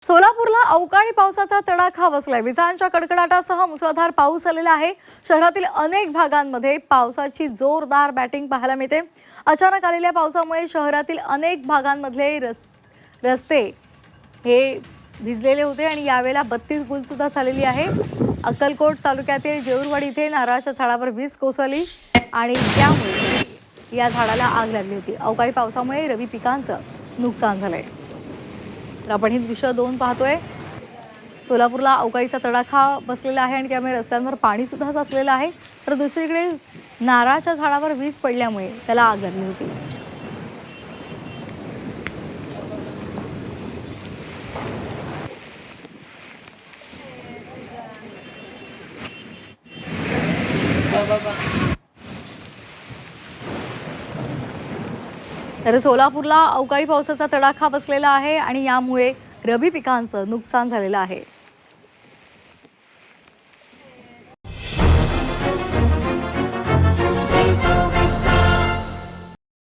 सोलापूरला अवकाळी पावसाचा तडाखा बसलाय। विजांच्या कडकडाटासह मुसळधार पाऊस आलेला आहे। शहरातील अनेक भागांमध्ये पावसाची जोरदार बॅटिंग पाहायला मिळते। अचानक आलेल्या पावसामुळे शहरातील अनेक भागांमधले रस्ते हे भिजलेले होते आणि यावेळेला 32 गुल सुद्धा झालेली आहे। अक्कलकोट तालुक्यातील जेऊरवाडी इथे नारळाच्या झाडावर वीज कोसळली आणि त्यामुळे या झाडाला आग लागली होती। अवकाळी पावसामुळे रबी पिकांचं नुकसान झालंय। तर आपण ही दृश्य 2 पाहतोय। सोलापूरला अवकाळीचा तडाखा बसलेला आहे आणि त्यामुळे रस्त्यांवर पाणी सुद्धा साचलेलं आहे। तर दुसरीकडे नारळाच्या झाडावर वीज पडल्यामुळे त्याला आग लागली होती। तर सोलापूरला अवकाळी पावसाचा तडाखा बसलेला आहे आणि यामुळे रबी पिकांचं नुकसान झालेलं आहे।